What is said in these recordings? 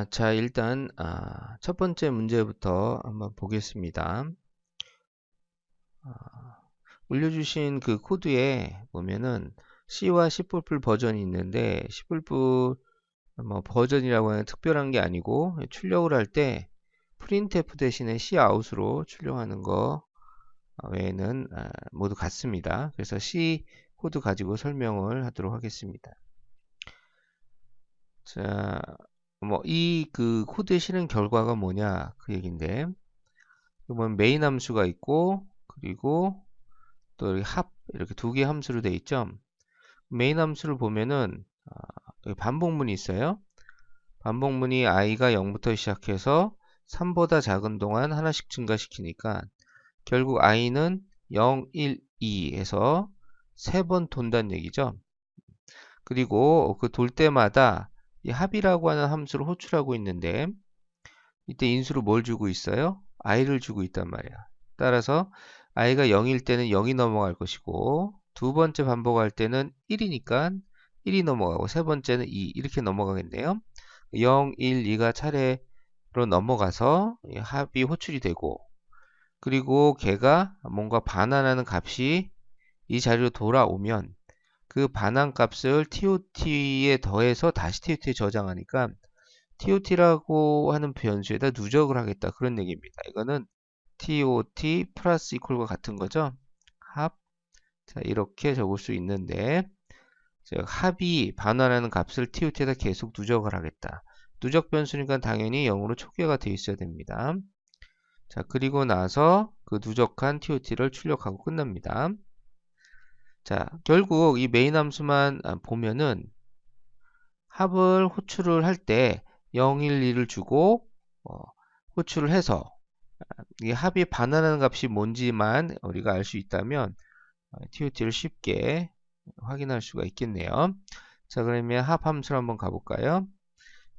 자, 일단 첫 번째 문제부터 한번 보겠습니다. 올려주신 그 코드에 보면은 C와 C++ 버전이 있는데 C++ 뭐 버전이라고 하는 특별한 게 아니고 출력을 할 때 printf 대신에 cout으로 출력하는 거 외에는 모두 같습니다. 그래서 C 코드 가지고 설명을 하도록 하겠습니다. 자, 뭐 이 그 코드에 실은 결과가 뭐냐 그 얘긴데, 보면 메인 함수가 있고 그리고 또 이렇게 합 이렇게 두 개 함수로 되어 있죠. 메인 함수를 보면은 여기 반복문이 있어요. 반복문이 i가 0부터 시작해서 3보다 작은 동안 하나씩 증가시키니까 결국 i는 0, 1, 2에서 3번 돈다는 얘기죠. 그리고 그 돌 때마다 이 합이라고 하는 함수를 호출하고 있는데, 이때 인수로 뭘 주고 있어요? i를 주고 있단 말이야. 따라서 i가 0일 때는 0이 넘어갈 것이고, 두 번째 반복할 때는 1이니까 1이 넘어가고, 세 번째는 2 이렇게 넘어가겠네요. 0, 1, 2가 차례로 넘어가서 합이 호출이 되고, 그리고 걔가 뭔가 반환하는 값이 이 자리로 돌아오면 그 반환 값을 TOT에 더해서 다시 TOT에 저장하니까 TOT라고 하는 변수에다 누적을 하겠다, 그런 얘기입니다. 이거는 TOT 플러스 이퀄과 같은 거죠. 합. 자, 이렇게 적을 수 있는데, 즉 합이 반환하는 값을 TOT에다 계속 누적을 하겠다. 누적 변수니까 당연히 0으로 초기화가 되어 있어야 됩니다. 자, 그리고 나서 그 누적한 TOT를 출력하고 끝납니다. 자, 결국 이 메인 함수만 보면은 합을 호출을 할 때 0, 1, 2를 주고 호출을 해서 이 합이 반환하는 값이 뭔지만 우리가 알 수 있다면 TOT를 쉽게 확인할 수가 있겠네요. 자, 그러면 합 함수를 한번 가볼까요?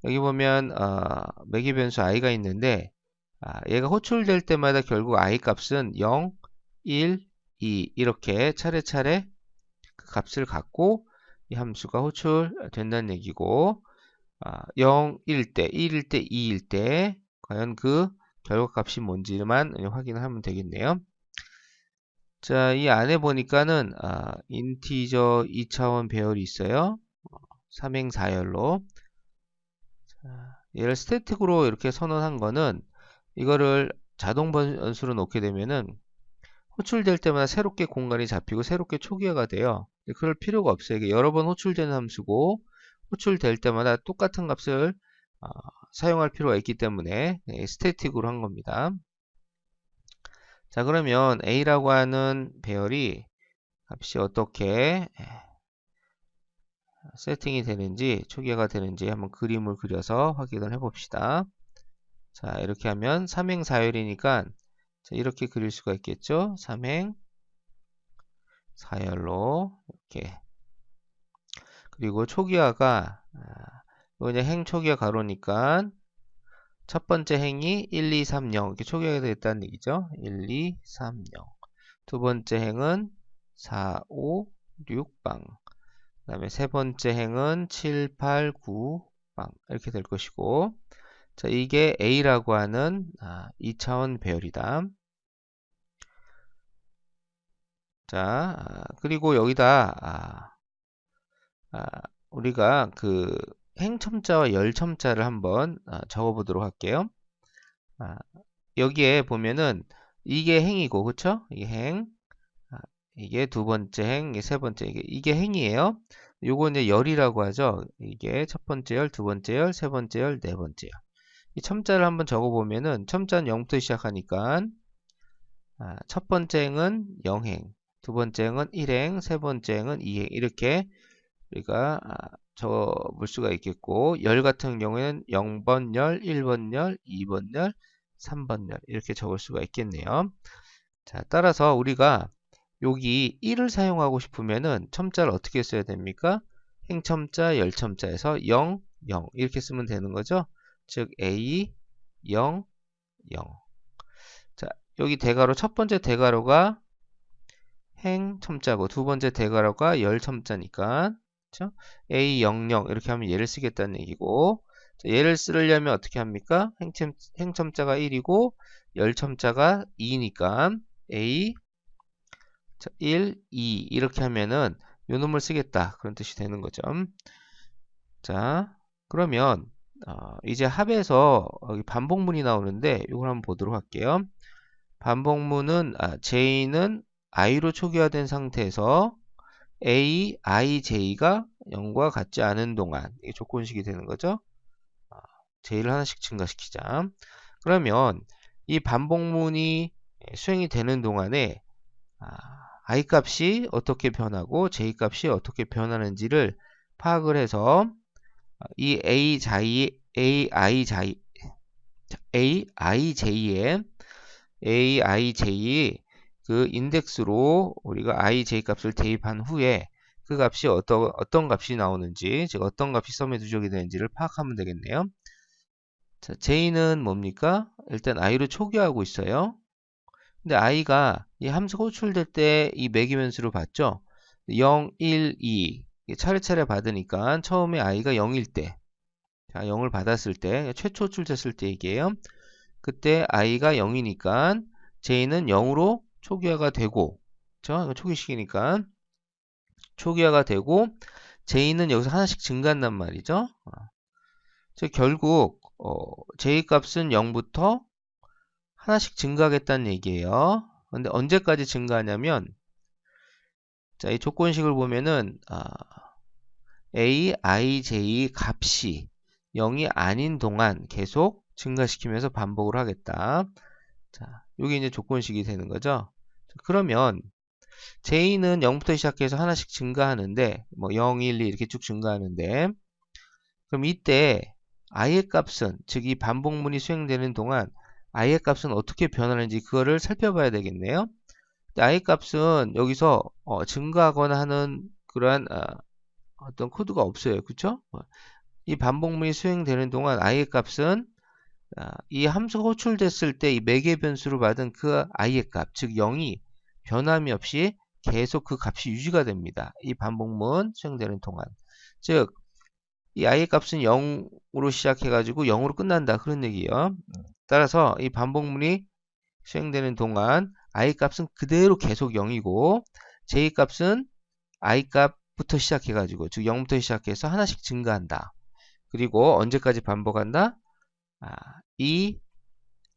여기 보면 매개 변수 i가 있는데, 얘가 호출될 때마다 결국 i 값은 0, 1, 2 이렇게 차례차례 그 값을 갖고 이 함수가 호출된다는 얘기고, 0일 때, 1일 때, 2일 때 과연 그 결과값이 뭔지만 확인을 하면 되겠네요. 자, 이 안에 보니까는 인티저 2차원 배열이 있어요. 삼행사열로. 얘를 스태틱으로 이렇게 선언한 거는, 이거를 자동 변수로 놓게 되면은 호출될 때마다 새롭게 공간이 잡히고 새롭게 초기화가 돼요. 그럴 필요가 없어요. 이게 여러 번 호출되는 함수고 호출될 때마다 똑같은 값을 사용할 필요가 있기 때문에 스태틱으로 한 겁니다. 자, 그러면 a라고 하는 배열이 값이 어떻게 세팅이 되는지, 초기화가 되는지 한번 그림을 그려서 확인을 해 봅시다. 자, 이렇게 하면 삼행사열이니까 이렇게 그릴 수가 있겠죠. 삼행사열로 이렇게. 그리고 초기화가 이거 그냥 행 초기화 가로니까 첫 번째 행이 1, 2, 3, 0 이렇게 초기화가 됐다는 얘기죠. 1, 2, 3, 0. 두 번째 행은 4, 5, 6방. 그 다음에 세 번째 행은 7, 8, 9, 방 이렇게 될 것이고, 자, 이게 A라고 하는 2차원 배열이다. 자, 그리고 여기다 우리가 그 행첨자와 열첨자를 한번 적어 보도록 할게요. 여기에 보면은 이게 행이고, 그쵸? 이게 행, 이게 두 번째 행, 이게 세 번째, 이게 행이에요. 요거 이제 열이라고 하죠. 이게 첫 번째 열, 두 번째 열, 세 번째 열, 네 번째 열. 이 첨자를 한번 적어보면은, 첨자는 0부터 시작하니까 첫 번째 행은 0행, 두 번째 행은 1행, 세 번째 행은 2행 이렇게 우리가 적어볼 수가 있겠고, 열 같은 경우에는 0번 열, 1번 열, 2번 열, 3번 열 이렇게 적을 수가 있겠네요. 자, 따라서 우리가 여기 1을 사용하고 싶으면은 첨자를 어떻게 써야 됩니까? 행첨자, 열첨자에서 0, 0 이렇게 쓰면 되는 거죠. 즉 A, 0, 0. 자, 여기 대괄호 첫 번째 대괄호가 행첨자고 두 번째 대괄호가 열첨자니까, 그렇죠? A, 0, 0 이렇게 하면 얘를 쓰겠다는 얘기고, 자, 얘를 쓰려면 어떻게 합니까? 행첨자가 1이고 열첨자가 2니까 A 자, 1, 2 이렇게 하면은 요 놈을 쓰겠다 그런 뜻이 되는 거죠. 자, 그러면 이제 합에서 여기 반복문이 나오는데 이걸 한번 보도록 할게요. 반복문은 J는 I로 초기화된 상태에서 A, I, J가 0과 같지 않은 동안 이게 조건식이 되는 거죠. J를 하나씩 증가시키자. 그러면 이 반복문이 수행이 되는 동안에 I 값이 어떻게 변하고 J 값이 어떻게 변하는지를 파악을 해서 이 AIJ의 그 인덱스로 우리가 IJ 값을 대입한 후에 그 값이 어떤 값이 나오는지, 즉 어떤 값이 썸에 누적이 되는지를 파악하면 되겠네요. 자, J는 뭡니까? 일단 I로 초기화하고 있어요. 근데 I가 이 함수가 호출될 때 이 매기변수로 봤죠? 0, 1, 2 차례차례 받으니까 처음에 I가 0일 때, 자 0을 받았을 때, 최초 호출됐을 때 얘기예요. 그때 I가 0이니까 J는 0으로 초기화가 되고, 그렇죠? 초기식이니까 초기화가 되고 J는 여기서 하나씩 증가한단 말이죠. 즉 결국 J 값은 0부터 하나씩 증가하겠다는 얘기예요. 근데 언제까지 증가하냐면, 자, 이 조건식을 보면은 A, I, J 값이 0이 아닌 동안 계속 증가시키면서 반복을 하겠다. 자, 이게 이제 조건식이 되는 거죠. 그러면 J는 0부터 시작해서 하나씩 증가하는데, 뭐 0, 1, 2 이렇게 쭉 증가하는데, 그럼 이때 I의 값은, 즉 이 반복문이 수행되는 동안 I의 값은 어떻게 변하는지 그거를 살펴봐야 되겠네요. I 값은 여기서 증가하거나 하는 그러한 어떤 코드가 없어요. 그쵸? 이 반복문이 수행되는 동안 I의 값은 이 함수가 호출됐을 때 이 매개 변수로 받은 그 I의 값, 즉 0이 변함이 없이 계속 그 값이 유지가 됩니다. 이 반복문 수행되는 동안. 즉, 이 I의 값은 0으로 시작해가지고 0으로 끝난다. 그런 얘기예요. 따라서 이 반복문이 수행되는 동안 I 값은 그대로 계속 0이고 J 값은 I 값부터 시작해가지고 즉 0부터 시작해서 하나씩 증가한다. 그리고 언제까지 반복한다? 이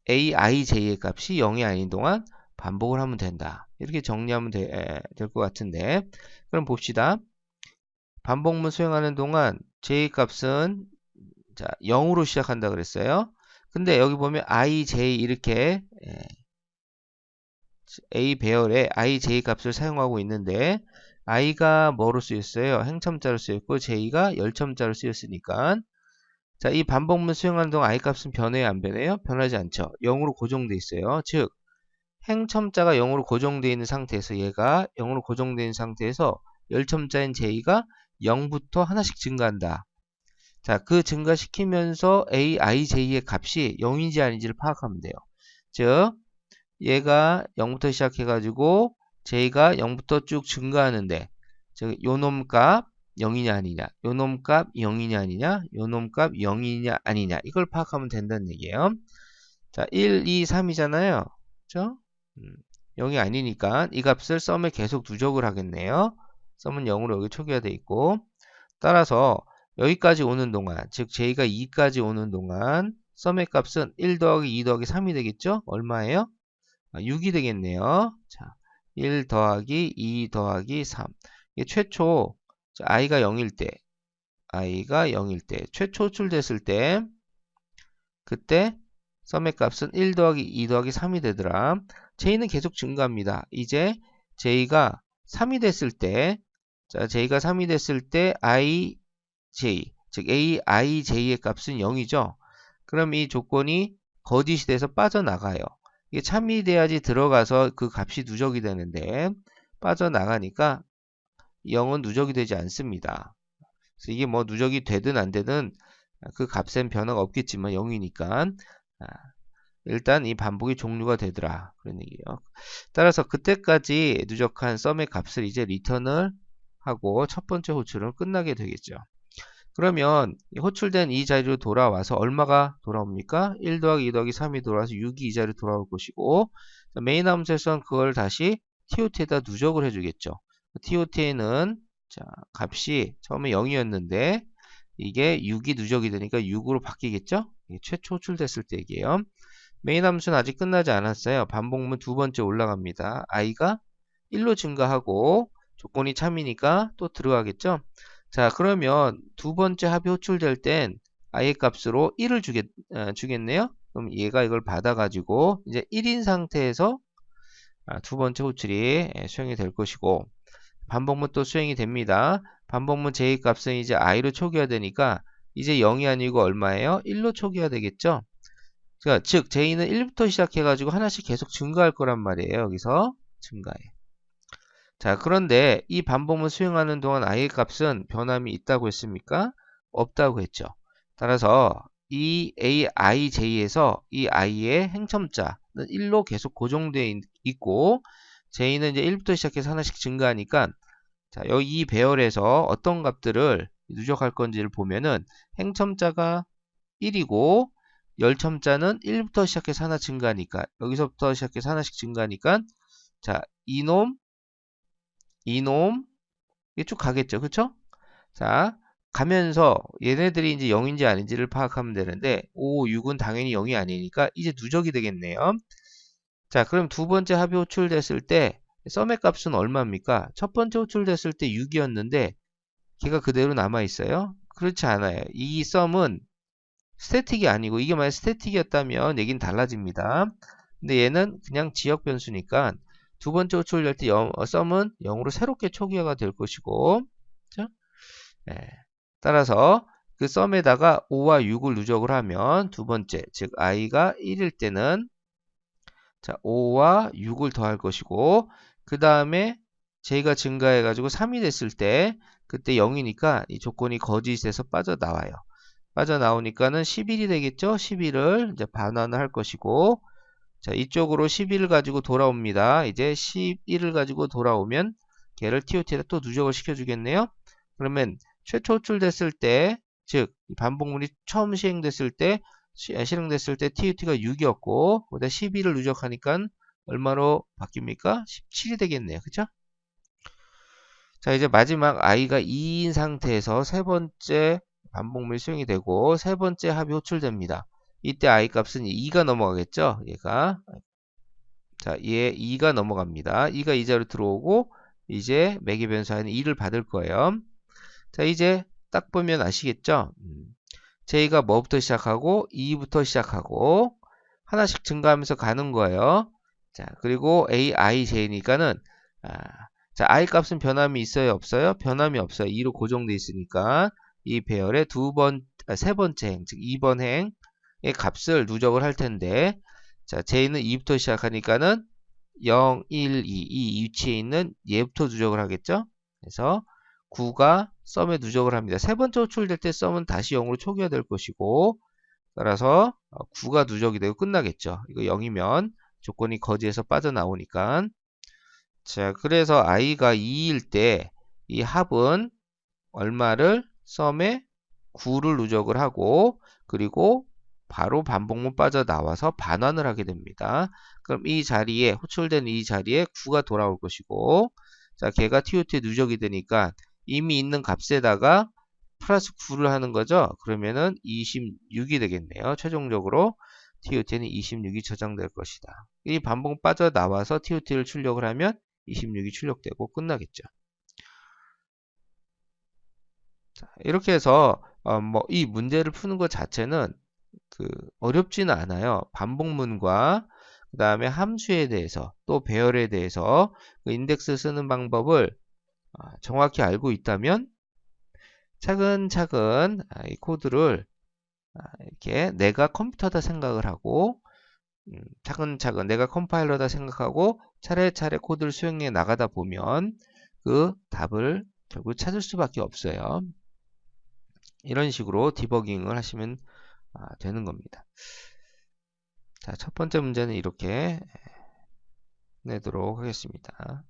AIJ의 값이 0이 아닌 동안 반복을 하면 된다. 이렇게 정리하면 될 것 같은데, 그럼 봅시다. 반복문 수행하는 동안 J 값은 자 0으로 시작한다 그랬어요. 근데 여기 보면 IJ 이렇게 A 배열에 IJ 값을 사용하고 있는데 I가 뭐로 쓰였어요? 행첨자로 쓰였고 J가 열첨자로 쓰였으니까, 자, 이 반복문 수행하는 동안 I 값은 변해요, 안 변해요? 변하지 않죠. 0으로 고정돼 있어요. 즉 행첨자가 0으로 고정되어 있는 상태에서, 얘가 0으로 고정되어 있는 상태에서 열첨자인 J가 0부터 하나씩 증가한다. 자, 그 증가시키면서 AIJ의 값이 0인지 아닌지를 파악하면 돼요. 즉 얘가 0부터 시작해가지고 J가 0부터 쭉 증가하는데, 즉 요놈 값 0이냐 아니냐, 요놈 값 0이냐 아니냐, 요놈 값 0이냐 아니냐, 이걸 파악하면 된다는 얘기예요. 자, 1, 2, 3이잖아요. 그죠? 0이 아니니까 이 값을 썸에 계속 누적을 하겠네요. 썸은 0으로 여기 초기화되어 있고, 따라서 여기까지 오는 동안, 즉 J가 2까지 오는 동안 썸의 값은 1 더하기 2 더하기 3이 되겠죠? 얼마예요? 6이 되겠네요. 자, 1 더하기 2 더하기 3. 이게 최초 i가 0일 때, 최초 호출됐을 때, 그때 썸의 값은 1 더하기 2 더하기 3이 되더라. J는 계속 증가합니다. 이제 J가 3이 됐을 때, 자, J가 3이 됐을 때 IJ, 즉 AIJ의 값은 0이죠. 그럼 이 조건이 거짓이 돼서 빠져나가요. 이게 참이 돼야지 들어가서 그 값이 누적이 되는데 빠져나가니까 0은 누적이 되지 않습니다. 그래서 이게 뭐 누적이 되든 안 되든 그 값엔 변화가 없겠지만 0이니까 일단 이 반복이 종료가 되더라. 그런 얘기예요. 따라서 그때까지 누적한 썸의 값을 이제 리턴을 하고 첫 번째 호출은 끝나게 되겠죠. 그러면 호출된 이 자리로 돌아와서 얼마가 돌아옵니까? 1 더하기 2 더하기 3이 돌아와서 6이 이 자리로 돌아올 것이고, 메인 함수에서는 그걸 다시 TOT에다 누적을 해주겠죠. TOT에는 자, 값이 처음에 0이었는데 이게 6이 누적이 되니까 6으로 바뀌겠죠? 이게 최초 호출됐을 때 얘기예요. 메인 함수는 아직 끝나지 않았어요. 반복문 두 번째 올라갑니다. i가 1로 증가하고 조건이 참이니까 또 들어가겠죠? 자, 그러면 두 번째 합이 호출될 땐 i의 값으로 1을 주겠네요. 그럼 얘가 이걸 받아가지고 이제 1인 상태에서 두 번째 호출이 수행이 될 것이고, 반복문 또 수행이 됩니다. 반복문 j 값은 이제 i로 초기화되니까 이제 0이 아니고 얼마예요? 1로 초기화되겠죠? 그러니까 즉 j는 1부터 시작해가지고 하나씩 계속 증가할 거란 말이에요. 여기서 증가해. 자, 그런데 이 반복문 수행하는 동안 i의 값은 변함이 있다고 했습니까? 없다고 했죠. 따라서 이 aij에서 이 i의 행첨자는 1로 계속 고정되어 있고, j는 이제 1부터 시작해서 하나씩 증가하니까, 자, 여기 이 배열에서 어떤 값들을 누적할 건지를 보면은 행첨자가 1이고 열첨자는 1부터 시작해서 하나 증가하니까, 여기서부터 시작해서 하나씩 증가하니까, 자, 이놈 이게 쭉 가겠죠. 그쵸? 자, 가면서 얘네들이 이제 0인지 아닌지를 파악하면 되는데 5, 6은 당연히 0이 아니니까 이제 누적이 되겠네요. 자, 그럼 두 번째 합이 호출됐을 때 썸의 값은 얼마입니까? 첫 번째 호출됐을 때 6이었는데 걔가 그대로 남아있어요? 그렇지 않아요. 이 썸은 스태틱이 아니고, 이게 만약 스태틱이었다면 얘기는 달라집니다. 근데 얘는 그냥 지역 변수니까 두 번째 호출될 때 썸은 0으로 새롭게 초기화가 될 것이고, 그렇죠? 네. 따라서 그 썸에다가 5와 6을 누적을 하면 두 번째, 즉 i가 1일 때는 자 5와 6을 더할 것이고, 그 다음에 j가 증가해가지고 3이 됐을 때 그때 0이니까 이 조건이 거짓에서 빠져나와요. 빠져나오니까는 11이 되겠죠? 11을 이제 반환을 할 것이고, 자, 이쪽으로 11을 가지고 돌아옵니다. 이제 11을 가지고 돌아오면 걔를 TOT에다 또 누적을 시켜주겠네요. 그러면 최초 호출됐을 때, 즉 반복문이 처음 실행됐을 때 TOT가 6이었고, 거기다 11을 누적하니까 얼마로 바뀝니까? 17이 되겠네요. 그쵸? 자, 이제 마지막 i가 2인 상태에서 세 번째 반복문이 수행이 되고 세 번째 합이 호출됩니다. 이때 i 값은 2가 넘어가겠죠? 얘가. 자, 얘 2가 넘어갑니다. 2가 이 자리로 들어오고 이제 매개 변수 안에 2를 받을 거예요. 자, 이제 딱 보면 아시겠죠? j가 뭐부터 시작하고 2부터 시작하고 하나씩 증가하면서 가는 거예요. 자, 그리고 aij니까는 자, i 값은 변함이 있어요, 없어요? 변함이 없어요. 2로 고정돼 있으니까 이 배열의 세 번째 행, 즉 2번 행의 값을 누적을 할 텐데, 자, j는 2부터 시작하니까는 0, 1, 2, 이 위치에 있는 얘부터 누적을 하겠죠? 그래서 9가 썸에 누적을 합니다. 세 번째 호출될 때 썸은 다시 0으로 초기화될 것이고, 따라서 9가 누적이 되고 끝나겠죠. 이거 0이면 조건이 거지에서 빠져나오니까. 자, 그래서 i가 2일 때 이 합은 얼마를 썸에 9를 누적을 하고, 그리고 바로 반복문 빠져나와서 반환을 하게 됩니다. 그럼 이 자리에 호출된 이 자리에 9가 돌아올 것이고, 자, 걔가 TOT에 누적이 되니까 이미 있는 값에다가 플러스 9를 하는 거죠. 그러면은 26이 되겠네요. 최종적으로 TOT에는 26이 저장될 것이다. 이 반복문 빠져나와서 TOT를 출력을 하면 26이 출력되고 끝나겠죠. 자, 이렇게 해서 이 문제를 푸는 것 자체는 어렵지는 않아요. 반복문과 그 다음에 함수에 대해서 또 배열에 대해서 그 인덱스 쓰는 방법을 정확히 알고 있다면 차근차근 이 코드를 이렇게 내가 컴퓨터다 생각을 하고 차근차근 내가 컴파일러다 생각하고 차례차례 코드를 수행해 나가다 보면 그 답을 결국 찾을 수밖에 없어요. 이런 식으로 디버깅을 하시면 되는 겁니다. 자, 첫 번째 문제는 이렇게 내도록 하겠습니다.